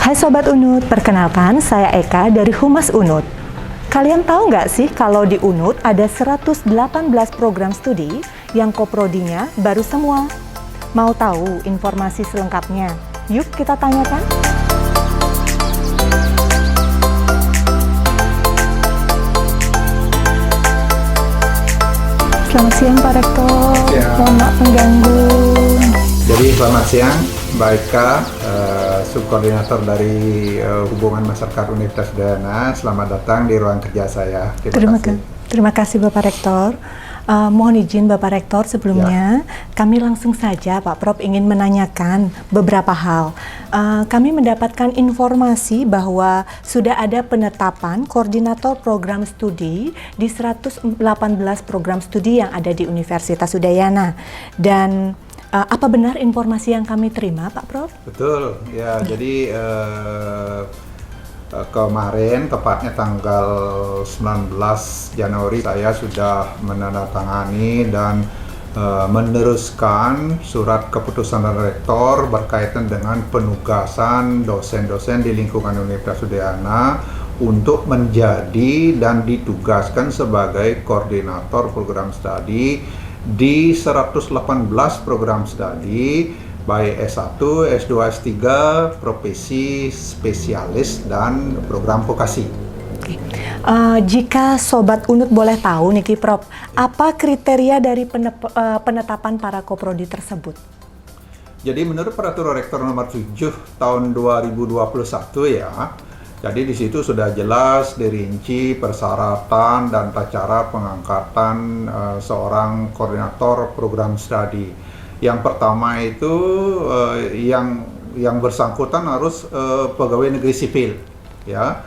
Hai Sobat Unut, perkenalkan saya Eka dari Humas Unut. Kalian tahu nggak sih kalau di Unut ada 118 program studi yang koprodinya baru semua? Mau tahu informasi selengkapnya? Yuk kita tanyakan. Selamat siang Pak Rektor, mohon maaf mengganggu. Jadi selamat siang Mbak Eka, subkoordinator dari Hubungan Masyarakat Universitas Udayana. Selamat datang di ruang kerja saya. Terima kasih Bapak Rektor. Mohon izin Bapak Rektor, sebelumnya kami langsung saja Pak Prof ingin menanyakan beberapa hal. Kami mendapatkan informasi bahwa sudah ada penetapan koordinator program studi di 118 program studi yang ada di Universitas Udayana. Dan apa benar informasi yang kami terima Pak Prof? Betul, ya. Jadi kemarin, tepatnya tanggal 19 Januari, saya sudah menandatangani dan meneruskan surat keputusan rektor berkaitan dengan penugasan dosen-dosen di lingkungan Universitas Udayana untuk menjadi dan ditugaskan sebagai koordinator program studi di 118 program studi, baik S1, S2, S3, profesi, spesialis, dan program vokasi. Jika Sobat Unut boleh tahu nih Prof, apa kriteria dari penetapan para koprodi tersebut? Jadi menurut Peraturan Rektor nomor 7 tahun 2021 ya, jadi di situ sudah jelas dirinci persyaratan dan tata cara pengangkatan seorang koordinator program studi. Yang pertama itu yang bersangkutan harus pegawai negeri sipil, ya,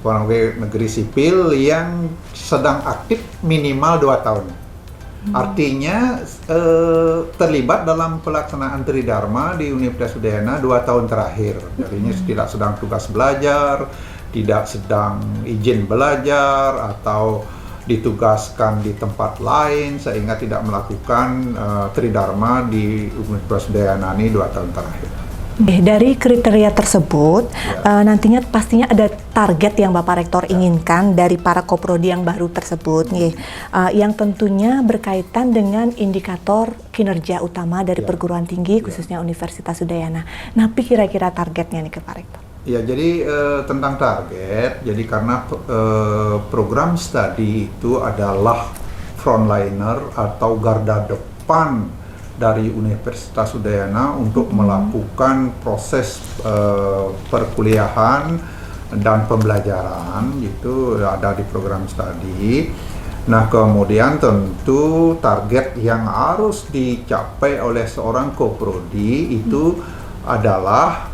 pegawai negeri sipil yang sedang aktif minimal 2 tahun. Artinya terlibat dalam pelaksanaan tridharma di Universitas Udayana 2 tahun terakhir. Jadinya tidak sedang tugas belajar, tidak sedang izin belajar, atau ditugaskan di tempat lain sehingga tidak melakukan tridharma di Universitas Udayana ini 2 tahun terakhir. Dari kriteria tersebut, nantinya pastinya ada target yang Bapak Rektor inginkan dari para koprodi yang baru tersebut, yang tentunya berkaitan dengan indikator kinerja utama dari perguruan tinggi, khususnya Universitas Udayana. Nah, kira-kira targetnya nih ke Pak Rektor? Ya, jadi tentang target, jadi karena program studi itu adalah frontliner atau garda depan dari Universitas Udayana untuk melakukan proses perkuliahan dan pembelajaran, itu ada di program studi. Nah, kemudian tentu target yang harus dicapai oleh seorang koprodi itu adalah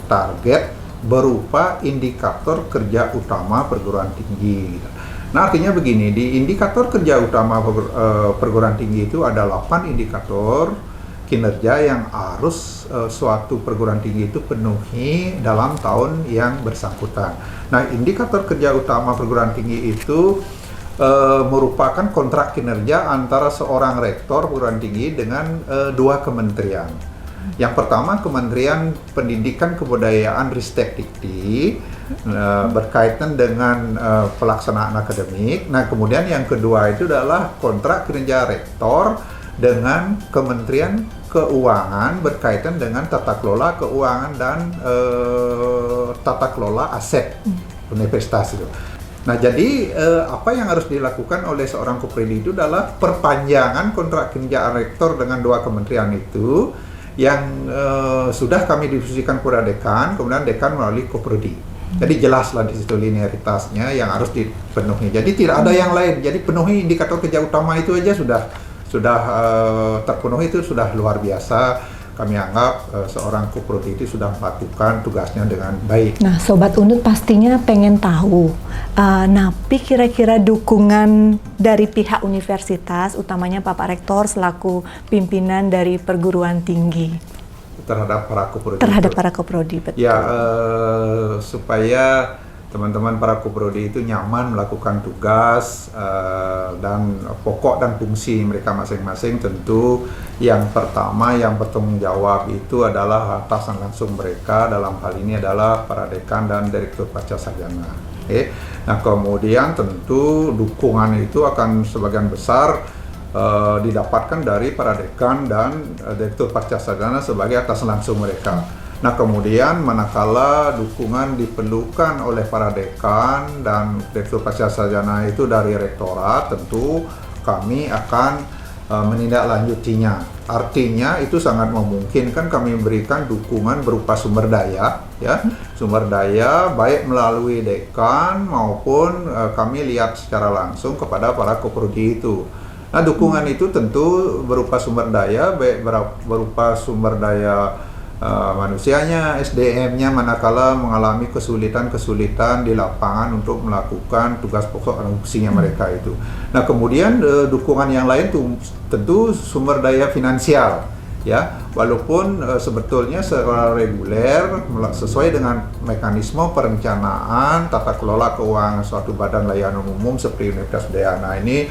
target berupa indikator kerja utama perguruan tinggi. Nah, artinya begini, di indikator kerja utama perguruan tinggi itu ada 8 indikator kinerja yang harus suatu perguruan tinggi itu penuhi dalam tahun yang bersangkutan. Nah, indikator kerja utama perguruan tinggi itu merupakan kontrak kinerja antara seorang rektor perguruan tinggi dengan 2 kementerian. Yang pertama, Kementerian Pendidikan Kebudayaan Ristek Dikti, berkaitan dengan pelaksanaan akademik. Nah, kemudian yang kedua itu adalah kontrak kinerja rektor dengan Kementerian Keuangan berkaitan dengan tata kelola keuangan dan tata kelola aset universitas itu. Nah, jadi apa yang harus dilakukan oleh seorang koprodi itu adalah perpanjangan kontrak kinerja rektor dengan 2 kementerian itu, yang sudah kami diskusikan kepada dekan, kemudian dekan melalui koprodi. Jadi jelaslah di situ linearitasnya yang harus dipenuhi. Jadi tidak ada yang lain. Jadi penuhi indikator kerja utama itu aja sudah terpenuhi, itu sudah luar biasa. Kami anggap seorang koprodi itu sudah melakukan tugasnya dengan baik. Nah, Sobat Unut pastinya pengen tahu, kira-kira dukungan dari pihak universitas, utamanya Bapak Rektor selaku pimpinan dari perguruan tinggi terhadap para koprodi. Terhadap para koprodi, betul. Ya, supaya teman-teman para koprodi itu nyaman melakukan tugas dan pokok dan fungsi mereka masing-masing. Tentu yang pertama yang bertanggung jawab itu adalah atasan langsung mereka, dalam hal ini adalah para dekan dan direktur pasca sarjana. Nah kemudian tentu dukungan itu akan sebagian besar didapatkan dari para dekan dan direktur pasca sarjana sebagai atasan langsung mereka. Nah kemudian manakala dukungan diperlukan oleh para dekan dan direktur pasca sarjana itu dari rektorat, tentu kami akan menindaklanjutinya. Artinya itu sangat memungkinkan kami memberikan dukungan berupa sumber daya, ya, sumber daya baik melalui dekan maupun kami lihat secara langsung kepada para koprodi itu. Nah dukungan itu tentu berupa sumber daya, baik berupa sumber daya manusianya, SDM-nya manakala mengalami kesulitan-kesulitan di lapangan untuk melakukan tugas pokok dan fungsinya mereka itu. Nah kemudian dukungan yang lain tentu sumber daya finansial, ya, walaupun sebetulnya secara reguler sesuai dengan mekanisme perencanaan tata kelola keuangan suatu badan layanan umum seperti Universitas Udayana ini,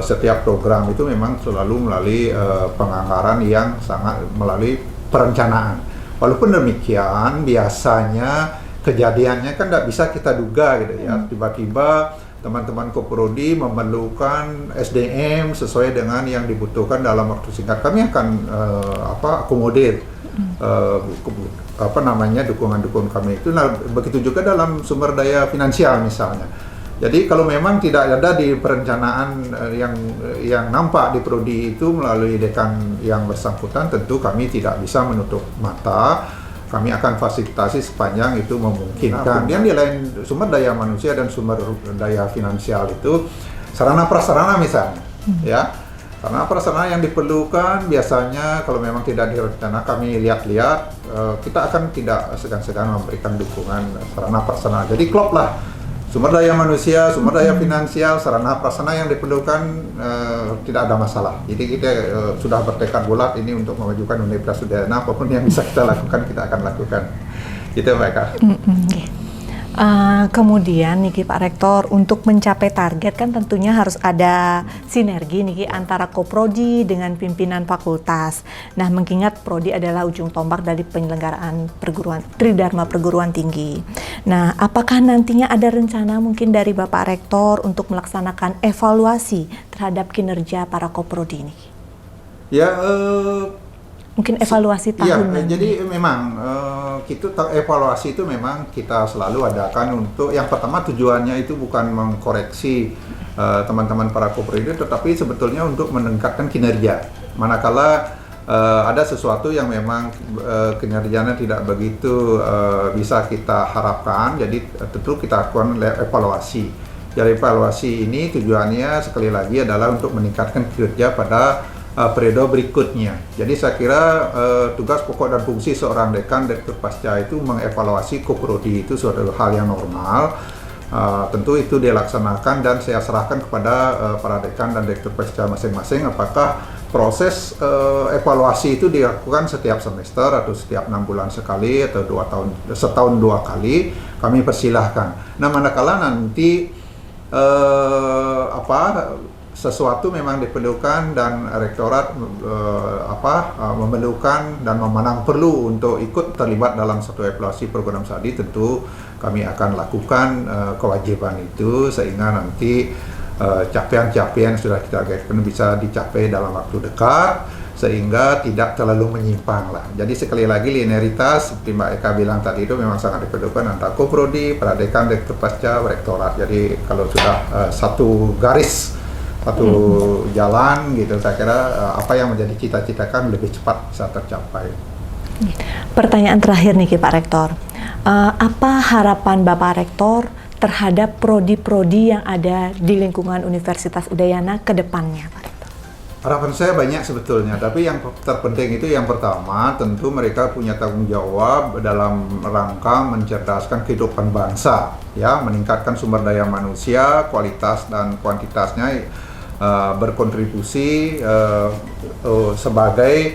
setiap program itu memang selalu melalui penganggaran yang sangat melalui perencanaan. Walaupun demikian, biasanya kejadiannya kan tidak bisa kita duga gitu ya. Tiba-tiba teman-teman koprodi memerlukan SDM sesuai dengan yang dibutuhkan dalam waktu singkat. Kami akan akomodir dukungan-dukungan kami itu. Nah, begitu juga dalam sumber daya finansial misalnya. Jadi kalau memang tidak ada di perencanaan yang nampak di prodi itu melalui dekan yang bersangkutan, tentu kami tidak bisa menutup mata. Kami akan fasilitasi sepanjang itu memungkinkan. Dan di lain sumber daya manusia dan sumber daya finansial itu sarana prasarana misalnya, ya. Karena prasarana yang diperlukan biasanya kalau memang tidak direncanakan, kami lihat-lihat, kita akan tidak segan-segan memberikan dukungan sarana prasarana. Jadi klop lah. Sumber daya manusia, sumber daya finansial, sarana prasarana yang diperlukan tidak ada masalah. Jadi kita sudah bertekad bulat ini untuk memajukan Universitas Udayana, apapun yang bisa kita lakukan, kita akan lakukan. Gitu Mbak Eka. Kemudian niki Pak Rektor, untuk mencapai target kan tentunya harus ada sinergi niki antara koprodi dengan pimpinan fakultas. Nah, mengingat prodi adalah ujung tombak dari penyelenggaraan Tridharma perguruan tinggi. Nah, apakah nantinya ada rencana mungkin dari Bapak Rektor untuk melaksanakan evaluasi terhadap kinerja para koprodi ini? Ya, mungkin evaluasi tahunan. Ya, jadi memang evaluasi itu memang kita selalu adakan untuk yang pertama tujuannya itu bukan mengkoreksi teman-teman para koprodi, tetapi sebetulnya untuk meningkatkan kinerja. Manakala ada sesuatu yang memang kinerjanya tidak begitu bisa kita harapkan, jadi tentu kita lakukan evaluasi. Jadi evaluasi ini tujuannya sekali lagi adalah untuk meningkatkan kinerja pada periode berikutnya. Jadi saya kira tugas pokok dan fungsi seorang dekan direktur pasca itu mengevaluasi koprodi itu suatu hal yang normal. Tentu itu dilaksanakan dan saya serahkan kepada para dekan dan direktur pasca masing-masing apakah proses evaluasi itu dilakukan setiap semester atau setiap 6 bulan sekali atau setahun 2 kali, kami persilahkan. Nah, manakala nanti sesuatu memang diperlukan dan rektorat memerlukan dan memandang perlu untuk ikut terlibat dalam satu evaluasi program studi, tentu kami akan lakukan kewajiban itu sehingga nanti capaian-capaian sudah kita targetkan bisa dicapai dalam waktu dekat sehingga tidak terlalu menyimpang lah. Jadi sekali lagi linearitas seperti Mbak Eka bilang tadi itu memang sangat diperlukan antara koprodi, pradekan, direktur pasca, rektorat. Jadi kalau sudah satu garis, satu jalan gitu, saya kira apa yang menjadi cita-citakan lebih cepat bisa tercapai. Pertanyaan terakhir nih Pak Rektor, apa harapan Bapak Rektor terhadap prodi-prodi yang ada di lingkungan Universitas Udayana ke depannya, Pak Rektor? Harapan saya banyak sebetulnya, tapi yang terpenting itu yang pertama tentu mereka punya tanggung jawab dalam rangka mencerdaskan kehidupan bangsa, ya, meningkatkan sumber daya manusia, kualitas dan kuantitasnya, berkontribusi sebagai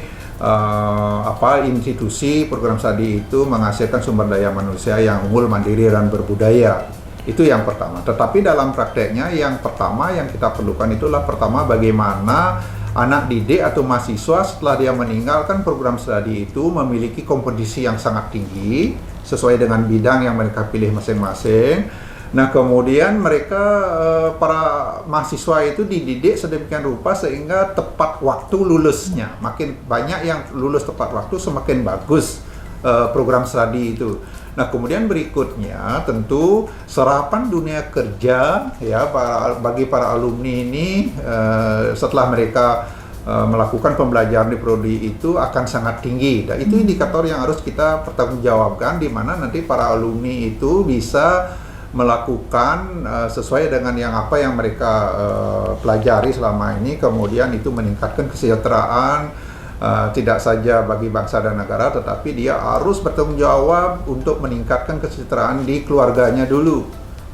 institusi program studi itu menghasilkan sumber daya manusia yang unggul, mandiri, dan berbudaya. Itu yang pertama. Tetapi dalam prakteknya yang pertama yang kita perlukan itulah pertama bagaimana anak didik atau mahasiswa setelah dia meninggalkan program studi itu memiliki kompetisi yang sangat tinggi sesuai dengan bidang yang mereka pilih masing-masing. Nah, kemudian mereka para mahasiswa itu dididik sedemikian rupa sehingga tepat waktu lulusnya. Makin banyak yang lulus tepat waktu semakin bagus program studi itu. Nah, kemudian berikutnya tentu serapan dunia kerja ya bagi para alumni ini setelah mereka melakukan pembelajaran di prodi itu akan sangat tinggi. Dan itu indikator yang harus kita pertanggungjawabkan, di mana nanti para alumni itu bisa melakukan sesuai dengan apa yang mereka pelajari selama ini, kemudian itu meningkatkan kesejahteraan tidak saja bagi bangsa dan negara, tetapi dia harus bertanggung jawab untuk meningkatkan kesejahteraan di keluarganya dulu,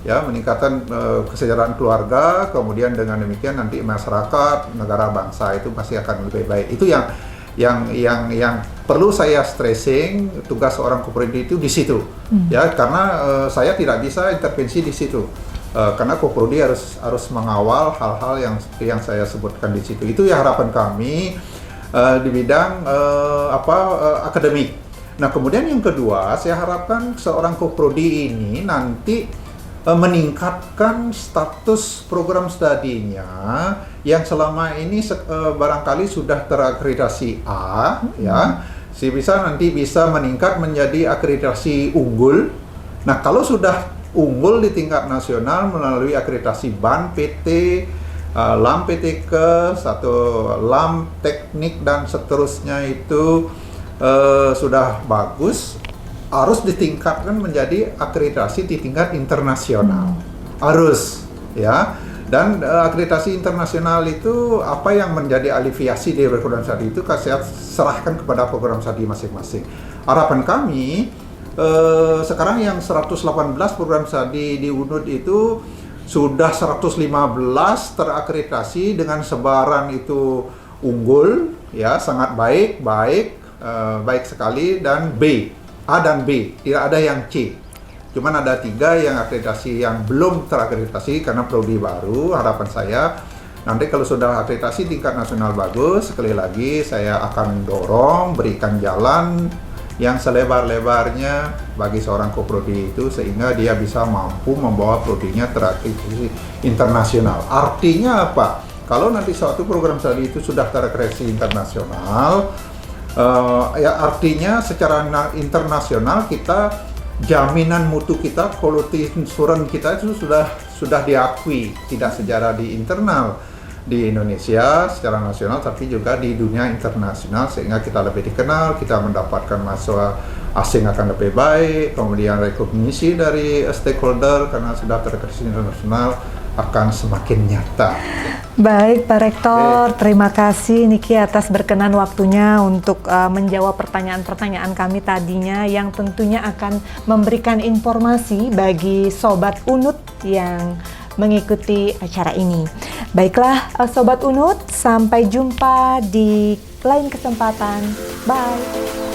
ya, meningkatkan kesejahteraan keluarga, kemudian dengan demikian nanti masyarakat, negara, bangsa itu pasti akan lebih baik. Itu yang perlu saya stressing, tugas seorang koprodi itu di situ, ya, karena saya tidak bisa intervensi di situ, karena koprodi harus mengawal hal-hal yang saya sebutkan di situ. Itu ya harapan kami di bidang akademik. Nah, kemudian yang kedua, saya harapkan seorang koprodi ini nanti meningkatkan status program studinya yang selama ini barangkali sudah terakreditasi A, ya, nanti bisa meningkat menjadi akreditasi unggul. Nah, kalau sudah unggul di tingkat nasional melalui akreditasi BAN, PT, LAM PTK, LAM teknik dan seterusnya itu sudah bagus, harus ditingkatkan menjadi akreditasi di tingkat internasional. Harus, ya. Dan akreditasi internasional itu apa yang menjadi aliviasi dari program studi itu saya serahkan kepada program studi masing-masing. Harapan kami sekarang yang 118 program studi di UNUD itu sudah 115 terakreditasi dengan sebaran itu unggul, ya, sangat baik sekali, dan B. A dan B, tidak ada yang C. Cuman ada 3 yang akreditasi yang belum terakreditasi karena prodi baru. Harapan saya nanti kalau sudah akreditasi tingkat nasional bagus, sekali lagi saya akan dorong, berikan jalan yang selebar-lebarnya bagi seorang koprodi itu sehingga dia bisa mampu membawa prodinya terakreditasi internasional. Artinya apa? Kalau nanti suatu program studi itu sudah terakreditasi internasional, ya artinya secara internasional kita jaminan mutu kita, quality insurance kita itu sudah diakui, tidak secara di internal di Indonesia secara nasional tapi juga di dunia internasional, sehingga kita lebih dikenal, kita mendapatkan mahasiswa asing akan lebih baik, kemudian rekognisi dari stakeholder karena sudah terakreditasi internasional akan semakin nyata. Baik, Pak Rektor, terima kasih Niki atas berkenan waktunya untuk menjawab pertanyaan-pertanyaan kami tadinya yang tentunya akan memberikan informasi bagi Sobat UNUD yang mengikuti acara ini. Baiklah, Sobat UNUD, sampai jumpa di lain kesempatan. Bye!